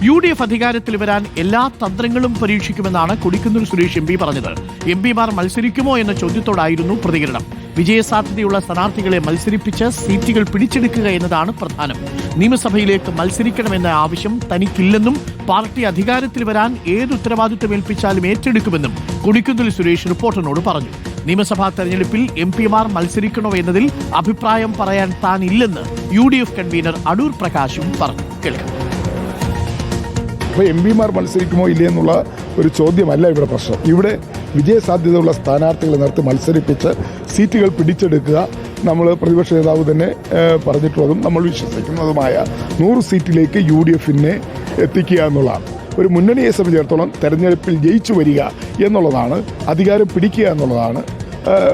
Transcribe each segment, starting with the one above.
UDF അധികാരത്തിൽ വരാൻ എല്ലാ തന്ത്രങ്ങളും പരീക്ഷിക്കുമെന്നാണ് കൊടിക്കുന്നിൽ സുരേഷ് MP പറഞ്ഞത്. MP മാർ മത്സരിക്കുമോ എന്ന ചോദ്യത്തോടായിരുന്നു പ്രതികരണം. വിജയസാധ്യതയുള്ള സ്ഥാനാർത്ഥികളെ മത്സരിപ്പിച്ച് സീറ്റുകൾ പിടിച്ചെടുക്കുക എന്നതാണ് പ്രധാനം. നിയമസഭയിലേക്ക് മത്സരിക്കണമെന്ന ആവശ്യം തനിക്കില്ലെന്നും പാർട്ടി അധികാരത്തിൽ വരാൻ ഏത് ഉത്തരവാദിത്വം ഏൽപ്പിച്ചാലും ഏറ്റെടുക്കുമെന്നും കൊടിക്കുന്നിൽ സുരേഷ് റിപ്പോർട്ടറിനോട് പറഞ്ഞു. നിയമസഭാ തെരഞ്ഞെടുപ്പിൽ MP മാർ മത്സരിക്കണോ എന്നതിൽ അഭിപ്രായം പറയാൻ താനില്ലെന്ന് UDF കൺവീനർ അടൂർ പ്രകാശും പറഞ്ഞു. കേൾക്കാം. അപ്പോൾ MP മാർ മത്സരിക്കുമോ ഇല്ലേ എന്നുള്ള ഒരു ചോദ്യമല്ല ഇവിടെ പ്രശ്നം. ഇവിടെ വിജയസാധ്യതയുള്ള സ്ഥാനാർത്ഥികളെ നിർത്തി മത്സരിപ്പിച്ച് സീറ്റുകൾ പിടിച്ചെടുക്കുക. നമ്മൾ പ്രതിപക്ഷ നേതാവ് തന്നെ പറഞ്ഞിട്ടുള്ളതും നമ്മൾ വിശ്വസിക്കുന്നതുമായ 100 സീറ്റിലേക്ക് UDF-നെ എത്തിക്കുക എന്നുള്ളതാണ്. ഒരു മുന്നണിയെ സംബന്ധിച്ചിടത്തോളം തെരഞ്ഞെടുപ്പിൽ ജയിച്ചു വരിക എന്നുള്ളതാണ്, അധികാരം പിടിക്കുക എന്നുള്ളതാണ്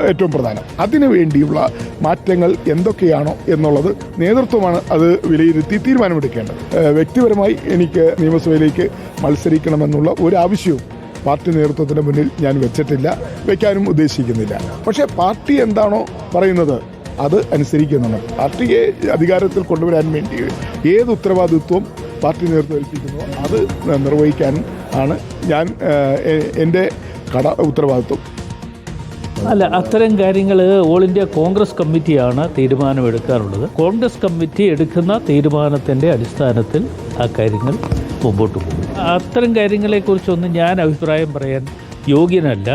ഏറ്റവും പ്രധാനം. അതിനു വേണ്ടിയുള്ള മാറ്റങ്ങൾ എന്തൊക്കെയാണോ എന്നുള്ളത് നേതൃത്വമാണ് അത് വിലയിരുത്തി തീരുമാനമെടുക്കേണ്ടത്. വ്യക്തിപരമായി എനിക്ക് നിയമസഭയിലേക്ക് മത്സരിക്കണമെന്നുള്ള ഒരാവശ്യവും പാർട്ടി നേതൃത്വത്തിൻ്റെ മുന്നിൽ ഞാൻ വെച്ചിട്ടില്ല, വയ്ക്കാനും ഉദ്ദേശിക്കുന്നില്ല. പക്ഷേ പാർട്ടി എന്താണോ പറയുന്നത് അത് അനുസരിക്കുന്നുണ്ട്. പാർട്ടിയെ അധികാരത്തിൽ കൊണ്ടുവരാൻ വേണ്ടി ഏത് ഉത്തരവാദിത്വം പാർട്ടി നേതൃത്വം ഏൽപ്പിക്കുന്നോ അത് നിർവഹിക്കാനും ആണ് ഞാൻ എൻ്റെ ഉത്തരവാദിത്വം. അല്ല, അത്തരം കാര്യങ്ങൾ ഓൾ ഇന്ത്യ കോൺഗ്രസ് കമ്മിറ്റിയാണ് തീരുമാനമെടുക്കാറുള്ളത്. കോൺഗ്രസ് കമ്മിറ്റി എടുക്കുന്ന തീരുമാനത്തിൻ്റെ അടിസ്ഥാനത്തിൽ ആ കാര്യങ്ങൾ മുമ്പോട്ട് പോകും. അത്തരം കാര്യങ്ങളെക്കുറിച്ചൊന്നും ഞാൻ അഭിപ്രായം പറയാൻ യോഗ്യനല്ല.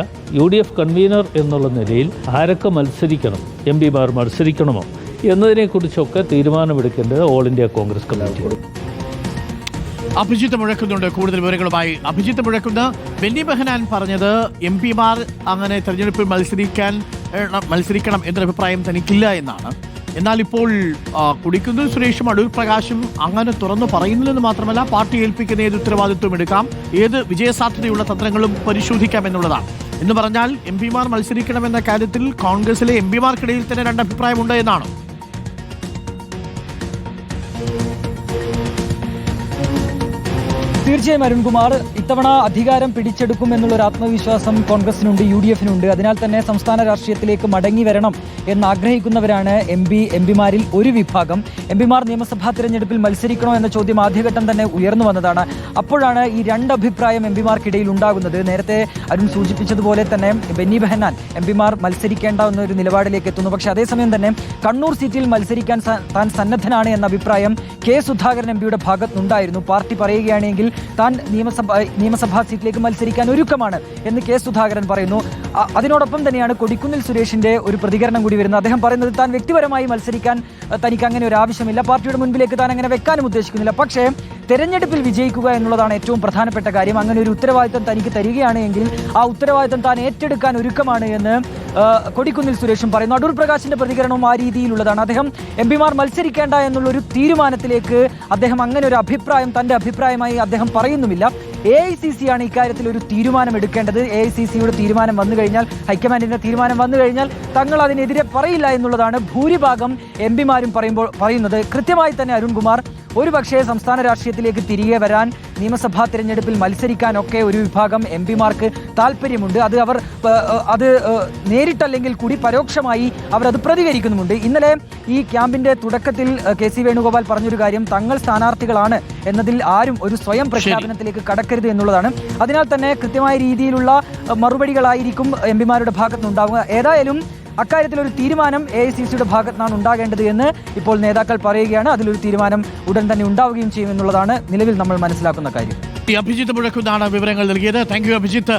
UDF കൺവീനർ എന്നുള്ള നിലയിൽ ആരൊക്കെ മത്സരിക്കണം, MP മാർ മത്സരിക്കണമോ എന്നതിനെക്കുറിച്ചൊക്കെ തീരുമാനമെടുക്കേണ്ടത് ഓൾ ഇന്ത്യ കോൺഗ്രസ് കമ്മിറ്റിയാണ്. അഭിജിത്ത് മുഴക്കുന്നുണ്ട് കൂടുതൽ വിവരങ്ങളുമായി. അഭിജിത്ത് മുഴക്കുന്ന, ബെന്നി ബെഹനാൻ പറഞ്ഞത് MP മാർ അങ്ങനെ തെരഞ്ഞെടുപ്പിൽ മത്സരിക്കണം എന്നൊരു അഭിപ്രായം തനിക്കില്ല എന്നാണ്. എന്നാൽ ഇപ്പോൾ കൊടിക്കുന്നിൽ സുരേഷും അടൂർ പ്രകാശും അങ്ങനെ തുറന്നു പറയുന്നില്ലെന്ന് മാത്രമല്ല, പാർട്ടി ഏൽപ്പിക്കുന്ന ഏത് ഉത്തരവാദിത്വം എടുക്കാം, ഏത് വിജയസാധ്യതയുള്ള തന്ത്രങ്ങളും പരിശോധിക്കാം എന്നുള്ളതാണ്. എന്ന് പറഞ്ഞാൽ MP മാർ മത്സരിക്കണമെന്ന കാര്യത്തിൽ കോൺഗ്രസിലെ MP മാർക്കിടയിൽ തന്നെ രണ്ട് അഭിപ്രായമുണ്ട് എന്നാണ്. തീർച്ചയായും അരുൺകുമാർ, ഇത്തവണ അധികാരം പിടിച്ചെടുക്കും എന്നുള്ളൊരു ആത്മവിശ്വാസം കോൺഗ്രസിനുണ്ട്, UDF-നുണ്ട്. അതിനാൽ തന്നെ സംസ്ഥാന രാഷ്ട്രീയത്തിലേക്ക് മടങ്ങി വരണം എന്നാഗ്രഹിക്കുന്നവരാണ് MP മാരിൽ ഒരു വിഭാഗം. MP മാർ നിയമസഭാ തിരഞ്ഞെടുപ്പിൽ മത്സരിക്കണോ എന്ന ചോദ്യം ആദ്യഘട്ടം തന്നെ ഉയർന്നു വന്നതാണ്. അപ്പോഴാണ് ഈ രണ്ട് അഭിപ്രായം MP മാർക്കിടയിൽ ഉണ്ടാകുന്നത്. നേരത്തെ അരുൺ സൂചിപ്പിച്ചതുപോലെ തന്നെ ബെന്നി ബെഹനാൻ MP മാർ മത്സരിക്കേണ്ട എന്നൊരു നിലപാടിലേക്ക് എത്തുന്നു. പക്ഷേ അതേസമയം തന്നെ കണ്ണൂർ സീറ്റിൽ മത്സരിക്കാൻ താൻ സന്നദ്ധനാണ് എന്ന അഭിപ്രായം K. സുധാകരൻ MP-യുടെ ഭാഗത്തുനിന്നുണ്ടായിരുന്നു. പാർട്ടി പറയുകയാണെങ്കിൽ താൻ നിയമസഭാ സീറ്റിലേക്ക് മത്സരിക്കാൻ ഒരുക്കമാണ് എന്ന് K. സുധാകരൻ പറയുന്നു. അതിനോടൊപ്പം തന്നെയാണ് കൊടിക്കുന്നിൽ സുരേഷിന്റെ ഒരു പ്രതികരണം കൂടി വരുന്നത്. അദ്ദേഹം പറയുന്നത് താൻ വ്യക്തിപരമായി മത്സരിക്കാൻ തനിക്ക് അങ്ങനെ ഒരു ആവശ്യമില്ല, പാർട്ടിയുടെ മുൻപിലേക്ക് താൻ അങ്ങനെ വെക്കാനും ഉദ്ദേശിക്കുന്നില്ല. പക്ഷേ തെരഞ്ഞെടുപ്പിൽ വിജയിക്കുക എന്നുള്ളതാണ് ഏറ്റവും പ്രധാനപ്പെട്ട കാര്യം. അങ്ങനെ ഒരു ഉത്തരവാദിത്തം തനിക്ക് തരികയാണ് എങ്കിൽ ആ ഉത്തരവാദിത്തം താൻ ഏറ്റെടുക്കാൻ ഒരുക്കമാണ് എന്ന് കൊടിക്കുന്നിൽ സുരേഷും പറയുന്നു. അടൂർ പ്രകാശിന്റെ പ്രതികരണവും ആ രീതിയിലുള്ളതാണ്. അദ്ദേഹം MP-മാർ മത്സരിക്കേണ്ട എന്നുള്ളൊരു തീരുമാനത്തിലേക്ക് അദ്ദേഹം അങ്ങനെ ഒരു അഭിപ്രായം തന്റെ അഭിപ്രായമായി അദ്ദേഹം പറയുന്നുമില്ല. AICC ആണ് ഇക്കാര്യത്തിൽ ഒരു തീരുമാനം എടുക്കേണ്ടത്. AICC-യുടെ തീരുമാനം വന്നു കഴിഞ്ഞാൽ, ഹൈക്കമാൻഡിന്റെ തീരുമാനം വന്നു കഴിഞ്ഞാൽ തങ്ങൾ അതിനെതിരെ പറയില്ല എന്നുള്ളതാണ് ഭൂരിഭാഗം MP-മാരും പറയുന്നത്. കൃത്യമായി തന്നെ അരുൺകുമാർ, ഒരു പക്ഷേ സംസ്ഥാന രാഷ്ട്രീയത്തിലേക്ക് തിരികെ വരാൻ, നിയമസഭാ തിരഞ്ഞെടുപ്പിൽ മത്സരിക്കാനൊക്കെ ഒരു വിഭാഗം MP-മാർക്ക് താല്പര്യമുണ്ട്. അത് നേരിട്ടല്ലെങ്കിൽ കൂടി പരോക്ഷമായി അവരത് പ്രതികരിക്കുന്നുമുണ്ട്. ഇന്നലെ ഈ ക്യാമ്പിന്റെ തുടക്കത്തിൽ KC വേണുഗോപാൽ പറഞ്ഞൊരു കാര്യം, തങ്ങൾ സ്ഥാനാർത്ഥികളാണ് എന്നതിൽ ആരും ഒരു സ്വയം പ്രഖ്യാപനത്തിലേക്ക് കടക്കരുത് എന്നുള്ളതാണ്. അതിനാൽ തന്നെ കൃത്യമായ രീതിയിലുള്ള മറുപടികളായിരിക്കും MP-മാരുടെ ഭാഗത്തുനിന്നുണ്ടാവുക. ഏതായാലും അക്കാര്യത്തിലൊരു തീരുമാനം AICC-യുടെ ഭാഗത്താണ് ഉണ്ടാകേണ്ടത് എന്ന് ഇപ്പോൾ നേതാക്കൾ പറയുകയാണ്. അതിലൊരു തീരുമാനം ഉടൻ തന്നെ ഉണ്ടാവുകയും ചെയ്യുമെന്നുള്ളതാണ് നിലവിൽ നമ്മൾ മനസ്സിലാക്കുന്ന കാര്യം. അഭിജിത്ത് മുഴക്കുന്നാണ് വിവരങ്ങൾ നൽകിയത്. Thank you Abhijith.